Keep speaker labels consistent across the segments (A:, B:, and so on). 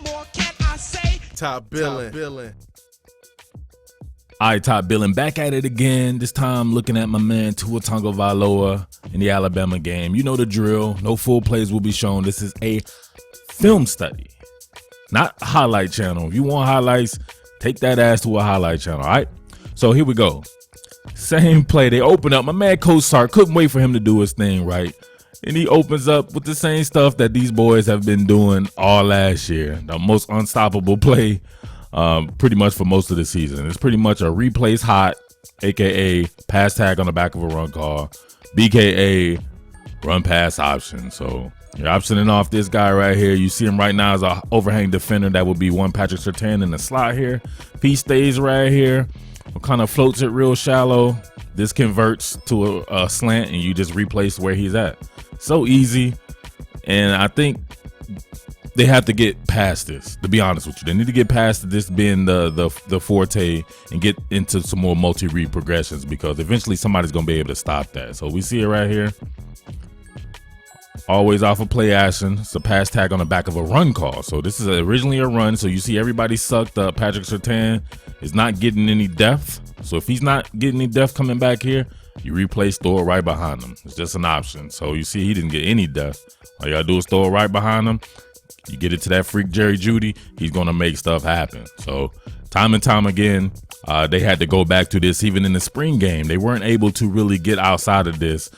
A: more can I say?
B: Top Billin.
C: All right, Top Billin back at it again. This time looking at my man Tua Tagovailoa in the Alabama game. You know the drill. No full plays will be shown. This is a film study, not highlight channel. If you want highlights, take that ass to a highlight channel. All right. So here we go. Same play. They open up. My man Coach Sark couldn't wait for him to do his thing, right? And he opens up with the same stuff that these boys have been doing all last year. The most unstoppable play pretty much for most of the season. It's pretty much a replace hot, a.k.a. pass tag on the back of a run call, b.k.a. run pass option. So you're optioning off this guy right here. You see him right now as an overhang defender. That would be one Patrick Surtain in the slot here. If he stays right here, kind of floats it real shallow, this converts to a slant and you just replace where he's at. So easy. And I think they have to get past this, to be honest with you. They need to get past this being the forte and get into some more multi-read progressions, because eventually somebody's going to be able to stop that. So we see it right here. Always off of play action. It's a pass tag on the back of a run call. So this is originally a run. So you see everybody sucked up. Patrick Surtain is not getting any depth. So if he's not getting any depth coming back here, you replace, throw it right behind him. It's just an option. So you see he didn't get any depth. All you got to do is throw it right behind him. You get it to that freak Jerry Jeudy, he's going to make stuff happen. So time and time again, they had to go back to this. Even in the spring game, they weren't able to really get outside of this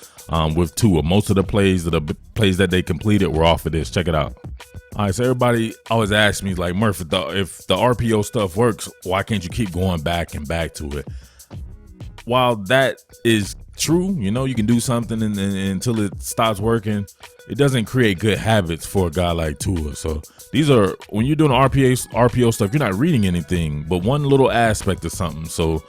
C: with Tua. Most of the plays that they completed were off of this. Check it out. All right, so everybody always asks me, like, Murf, if the RPO stuff works, why can't you keep going back and back to it? While that is true, you know, you can do something and until it stops working, it doesn't create good habits for a guy like Tua. So these are, when you're doing RPO stuff, you're not reading anything but one little aspect of something. So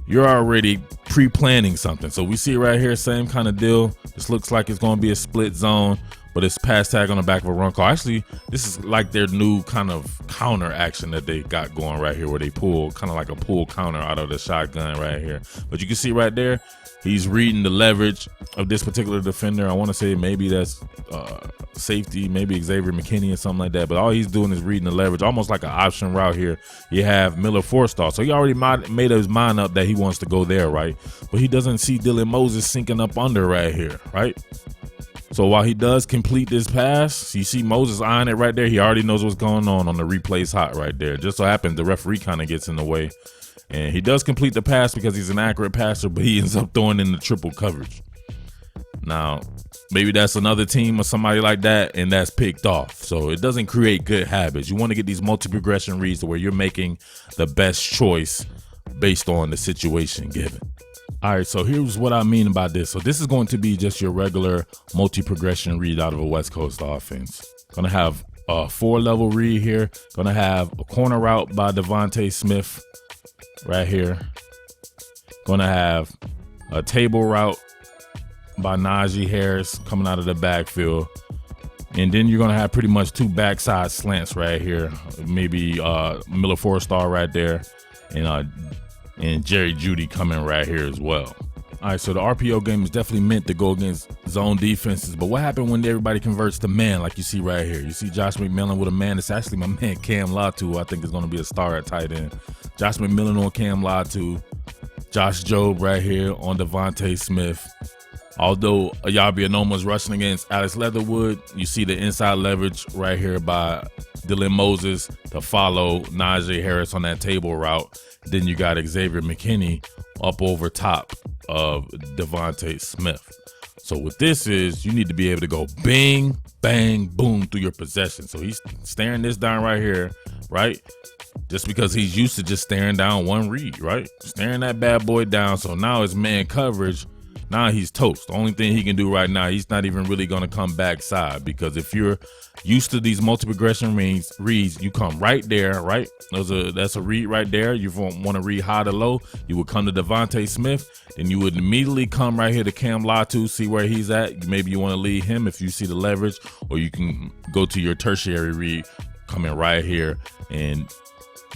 C: you're already pre-planning something. So we see right here, same kind of deal. This looks like it's going to be a split zone, but it's pass tag on the back of a run call. Actually, this is like their new kind of counter action that they got going right here, where they pull kind of like a pull counter out of the shotgun right here. But you can see right there, he's reading the leverage of this particular defender. I want to say maybe that's safety, maybe Xavier McKinney or something like that. But all he's doing is reading the leverage, almost like an option route here. You have Miller Forstall. So he already made his mind up that he wants to go there, right? But he doesn't see Dylan Moses sinking up under right here, right? So while he does complete this pass, you see Moses eyeing it right there. He already knows what's going on the replays hot right there. Just so happens the referee kind of gets in the way. And he does complete the pass because he's an accurate passer, but he ends up throwing in the triple coverage. Now, maybe that's another team or somebody like that, and that's picked off. So it doesn't create good habits. You want to get these multi-progression reads to where you're making the best choice based on the situation given. All right, so here's what I mean about this. So this is going to be just your regular multi-progression read out of a West Coast offense. Going to have a 4-level read here. Going to have a corner route by Devontae Smith right here. Going to have a table route by Najee Harris coming out of the backfield. And then you're going to have pretty much 2 backside slants right here. Maybe Miller Forstall right there. And Jerry Jeudy coming right here as well. All right, so the RPO game is definitely meant to go against zone defenses. But what happened when everybody converts to man, like you see right here? You see Josh McMillan with a man. It's actually my man Cam Latu, I think is going to be a star at tight end. Josh McMillan on Cam Latu. Josh Jobe right here on Devontae Smith. Although Ayabi Anoma's rushing against Alex Leatherwood, you see the inside leverage right here by Dylan Moses to follow Najee Harris on that table route. Then you got Xavier McKinney up over top of Devontae Smith. So what this is, you need to be able to go bang, bang, boom through your possession. So he's staring this down right here, right? Just because he's used to just staring down one read, right? Staring that bad boy down. So now it's man coverage. Now he's toast. The only thing he can do right now, he's not even really going to come backside, because if you're used to these multi-progression reads, you come right there, right? That's a read right there. You want to read high to low. You would come to Devontae Smith, then you would immediately come right here to Cam Latu, see where he's at. Maybe you want to lead him if you see the leverage, or you can go to your tertiary read coming right here and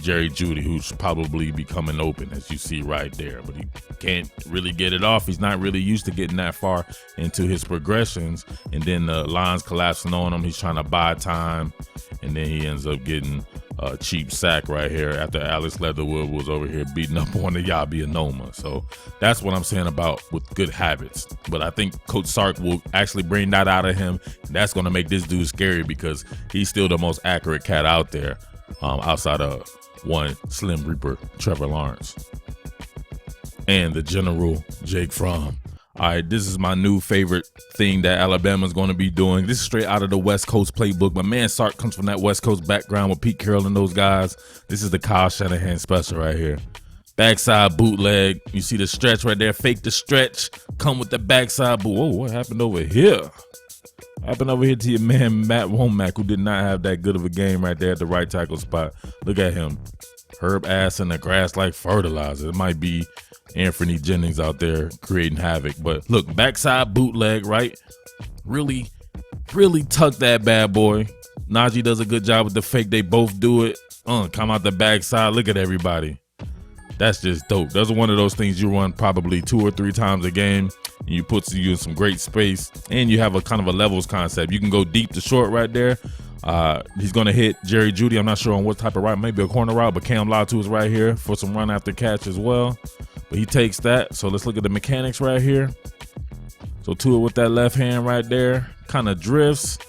C: Jerry Jeudy, who's probably becoming open, as you see right there, but he can't really get it off. He's not really used to getting that far into his progressions, and then the line's collapsing on him. He's trying to buy time, and then he ends up getting cheap sack right here after Alex Leatherwood was over here beating up on the Yabi Anoma. So that's what I'm saying about with good habits. But I think Coach Sark will actually bring that out of him. That's going to make this dude scary because he's still the most accurate cat out there, outside of one Slim Reaper, Trevor Lawrence, and the General Jake Fromm. All right, this is my new favorite thing that Alabama's going to be doing. This is straight out of the West Coast playbook. My man Sark comes from that West Coast background with Pete Carroll and those guys. This is the Kyle Shanahan special right here. Backside bootleg. You see the stretch right there. Fake the stretch. Come with the backside boot. Whoa, what happened over here? What happened over here to your man Matt Womack, who did not have that good of a game right there at the right tackle spot. Look at him. Herb ass in the grass like fertilizer. It might be Anthony Jennings out there creating havoc. But look, backside bootleg, right? Really tuck that bad boy. Najee does a good job with the fake. They both do it. Come out the backside. Look at everybody. That's just dope. That's one of those things you run probably 2 or 3 times a game, and you put you in some great space, and you have a kind of a levels concept. You can go deep to short right there. He's going to hit Jerry Jeudy. I'm not sure on what type of route, maybe a corner route, but Cam Latu is right here for some run after catch as well. But he takes that. So let's look at the mechanics right here. So Tua with that left hand right there, kind of drifts.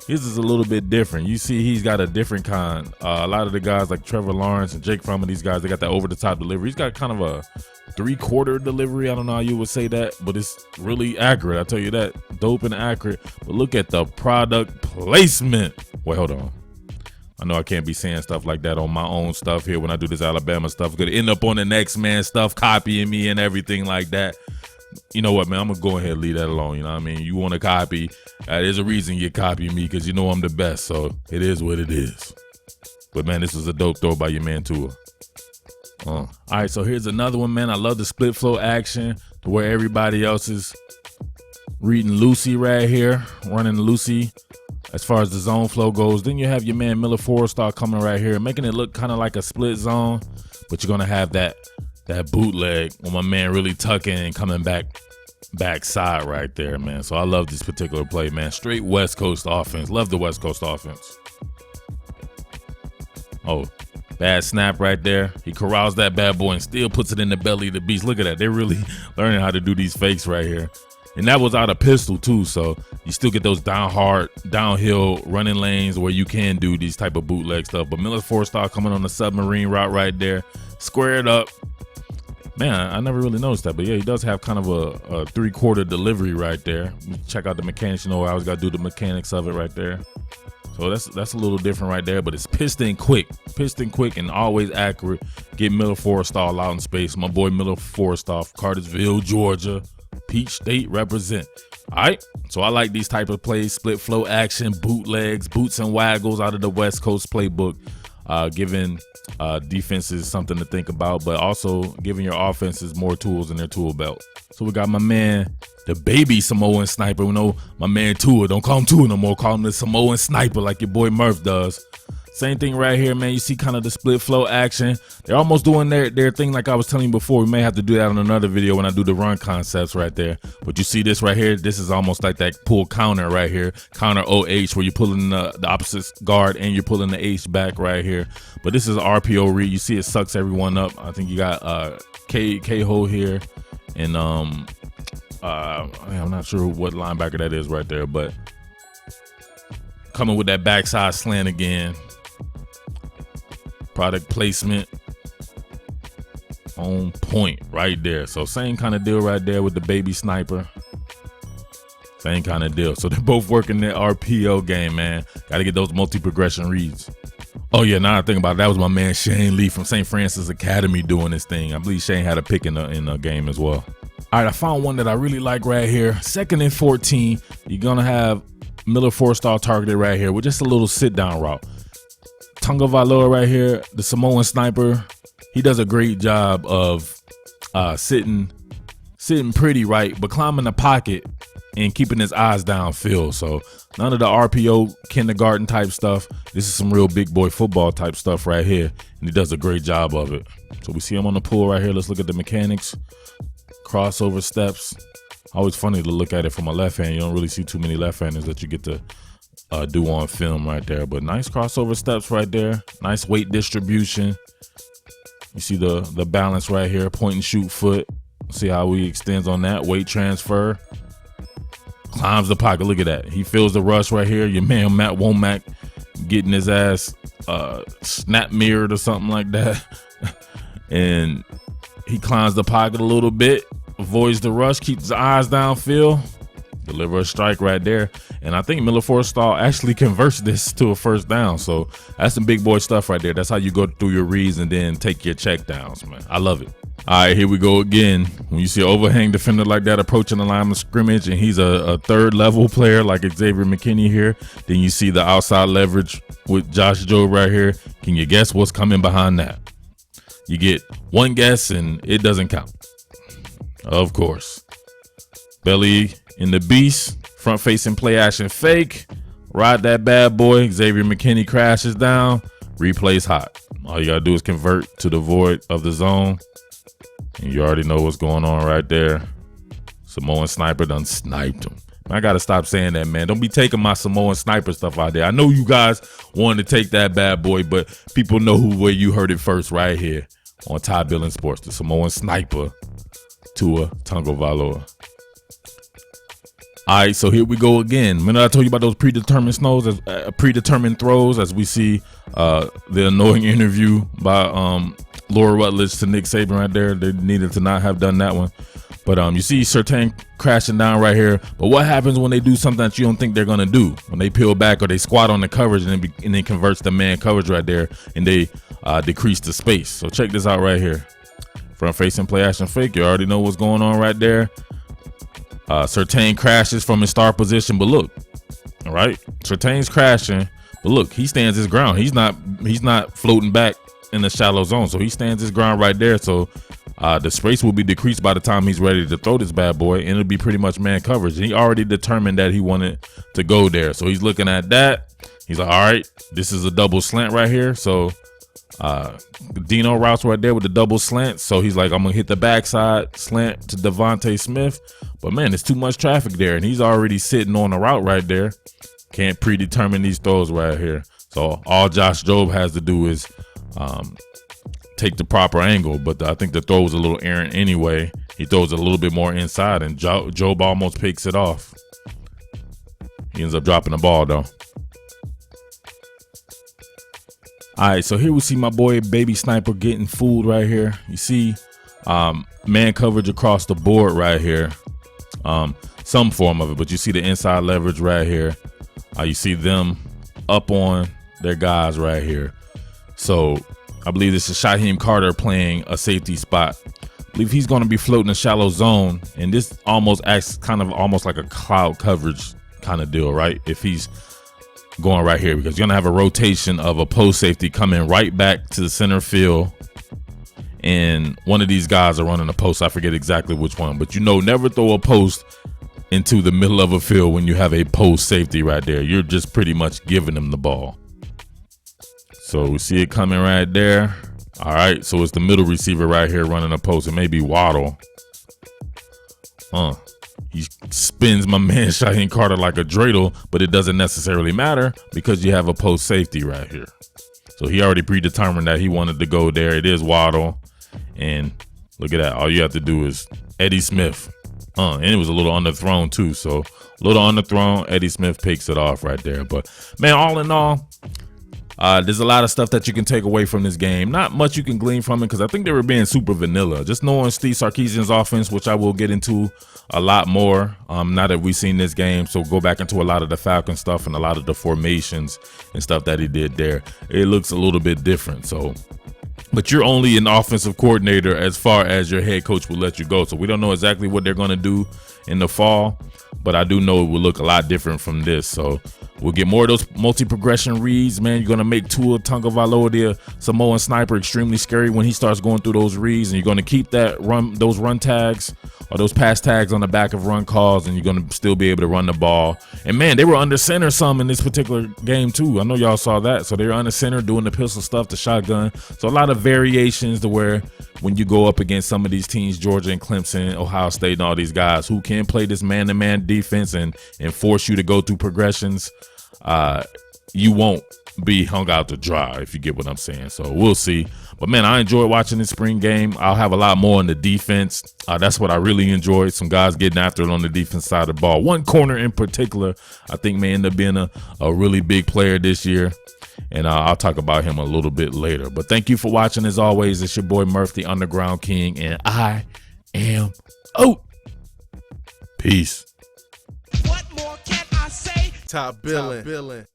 C: His is a little bit different. You see he's got a different kind. A lot of the guys like Trevor Lawrence and Jake Fromm and these guys, they got that over-the-top delivery. He's got kind of a 3/4 delivery. I don't know how you would say that, but it's really accurate. I tell you that. Dope and accurate. But look at the product placement. Wait, hold on. I know I can't be saying stuff like that on my own stuff here when I do this Alabama stuff. Gonna end up on the next man stuff, copying me and everything like that. You know what, man? I'm gonna go ahead and leave that alone. You know what I mean? You want to copy? There's a reason you copy me, because you know I'm the best. So it is what it is. But man, this is a dope throw by your man Tua. All right, so here's another one, man. I love the split flow action to where everybody else is reading Lucy right here, running Lucy as far as the zone flow goes. Then you have your man Miller Forrestar coming right here, making it look kind of like a split zone, but you're gonna have that bootleg when my man really tucking and coming backside right there, man. So I love this particular play, man. Straight West Coast offense. Love the West Coast offense. Oh, bad snap right there. He corrals that bad boy and still puts it in the belly of the beast. Look at that. They're really learning how to do these fakes right here. And that was out of pistol too, so you still get those downhill running lanes where you can do these type of bootleg stuff. But Miller Forrestar coming on the submarine route right there, squared up. Man, I never really noticed that, but yeah, he does have kind of a 3/4 delivery right there. Check out the mechanics. You know, I always got to do the mechanics of it right there. So that's a little different right there, but it's piston quick and always accurate. Get Miller Forrestar out in space. My boy Miller Forrestar, Cartersville, Georgia. Peach State represent. All right, so I like these type of plays, split flow action, bootlegs, boots and waggles out of the West Coast playbook, giving defenses something to think about, but also giving your offenses more tools in their tool belt. So we got my man, the baby Samoan sniper. We know my man Tua. Don't call him Tua no more. Call him the Samoan sniper like your boy Murf does. Same thing right here, man. You see kind of the split flow action. They're almost doing their thing like I was telling you before. We may have to do that on another video when I do the run concepts right there. But you see this right here? This is almost like that pull counter right here. Counter OH where you're pulling the opposite guard and you're pulling the H back right here. But this is an RPO read. You see it sucks everyone up. I think you got K-Ho here. And I'm not sure what linebacker that is right there. But coming with that backside slant again. Product placement on point right there. So same kind of deal right there with the baby sniper. Same kind of deal. So they're both working their RPO game, man. Got to get those multi-progression reads. Oh, yeah, now I think about it, that was my man Shane Lee from St. Francis Academy doing this thing. I believe Shane had a pick in the game as well. All right, I found one that I really like right here. 2nd and 14. You're going to have Miller Forrestar targeted right here with just a little sit-down route. Tagovailoa right here, the Samoan sniper, he does a great job of sitting pretty right, but climbing the pocket and keeping his eyes downfield. So none of the RPO kindergarten type stuff. This is some real big boy football type stuff right here, and he does a great job of it. So we see him on the pull right here. Let's look at the mechanics. Crossover steps. Always funny to look at it from a left hand. You don't really see too many left-handers that you get to do on film right there. But nice crossover steps right there. Nice weight distribution. You see the balance right here. Point and shoot foot. See how he extends on that. Weight transfer. Climbs the pocket. Look at that. He feels the rush right here. Your man Matt Womack getting his ass snap mirrored or something like that. And he climbs the pocket a little bit. Avoids the rush. Keeps his eyes downfield. Deliver a strike right there. And I think Miller Forrestall actually converts this to a first down. So that's some big boy stuff right there. That's how you go through your reads and then take your check downs, man. I love it. All right, here we go again. When you see an overhang defender like that approaching the line of scrimmage and he's a third level player like Xavier McKinney here, then you see the outside leverage with Josh Jobe right here. Can you guess what's coming behind that? You get one guess and it doesn't count. Of course. Belly in the beast, front facing play action fake, ride that bad boy. Xavier McKinney crashes down, replays hot. All you gotta do is convert to the void of the zone, and you already know what's going on right there. Samoan sniper done sniped him. I gotta stop saying that, man. Don't be taking my Samoan sniper stuff out there. I know you guys wanted to take that bad boy, but people know where you heard it first right here on Ty Billin Sports. The Samoan sniper, Tua Tagovailoa. All right, so here we go again. Remember I told you about those predetermined throws as we see the annoying interview by Laura Rutledge to Nick Saban right there. They needed to not have done that one. But you see Surtain crashing down right here. But what happens when they do something that you don't think they're going to do? When they peel back or they squat on the coverage and then converts the man coverage right there and they decrease the space. So check this out right here. Front facing play action fake. You already know what's going on right there. Surtain crashes from his start position, but look, all right, Surtain's crashing, but look, he stands his ground. He's not floating back in the shallow zone, so he stands his ground right there. So the space will be decreased by the time he's ready to throw this bad boy, and it'll be pretty much man coverage. And he already determined that he wanted to go there, so he's looking at that. He's like, all right, this is a double slant right here, so Dino routes right there with the double slant. So he's like, I'm gonna hit the backside slant to Devontae Smith, but man, there's too much traffic there, and he's already sitting on the route right there. Can't predetermine these throws right here. So all Josh Jobe has to do is take the proper angle, but I think the throw was a little errant anyway. He throws a little bit more inside, and Jobe almost picks it off. He ends up dropping the ball though. All right, so here we see my boy Baby Sniper getting fooled right here. You see man coverage across the board right here. Some form of it, but you see the inside leverage right here. You see them up on their guys right here. So I believe this is Shaheem Carter playing a safety spot. I believe he's going to be floating a shallow zone, and this almost acts kind of almost like a cloud coverage kind of deal, right? If he's going right here, because you're gonna have a rotation of a post safety coming right back to the center field, and one of these guys are running a post. I forget exactly which one, but never throw a post into the middle of a field when you have a post safety right there. You're just pretty much giving them the ball. So we see it coming right there. All right, so it's the middle receiver right here running a post. It may be Waddle. He spins my man Shaheem Carter like a dreidel, but it doesn't necessarily matter because you have a post safety right here. So he already predetermined that he wanted to go there. It is Waddle, and look at that. All you have to do is Eddie Smith. And it was a little underthrown too. So a little underthrown. Eddie Smith picks it off right there. But man, all in all, there's a lot of stuff that you can take away from this game. Not much you can glean from it because I think they were being super vanilla. Just knowing Steve Sarkisian's offense, which I will get into a lot more now that we've seen this game. So go back into a lot of the Falcon stuff and a lot of the formations and stuff that he did there. It looks a little bit different. So, but you're only an offensive coordinator as far as your head coach will let you go. So we don't know exactly what they're going to do in the fall, but I do know it will look a lot different from this. So we'll get more of those multi-progression reads, man. You're going to make Tua Tagovailoa, the Samoan sniper, extremely scary when he starts going through those reads, and you're going to keep those run tags or those pass tags on the back of run calls, and you're going to still be able to run the ball. And man, they were under center some in this particular game too. I know y'all saw that. So they were under center doing the pistol stuff, the shotgun. So a lot of variations to where when you go up against some of these teams, Georgia and Clemson, Ohio State, and all these guys who can play this man-to-man defense and force you to go through progressions, you won't be hung out to dry, if you get what I'm saying. So we'll see. But man, I enjoyed watching this spring game. I'll have a lot more on the defense. That's what I really enjoyed. Some guys getting after it on the defense side of the ball. One corner in particular, I think may end up being a really big player this year. And I'll talk about him a little bit later. But thank you for watching. As always, it's your boy Murf, the Underground King, and I am out. Peace.
A: What more can I say? Top Billin.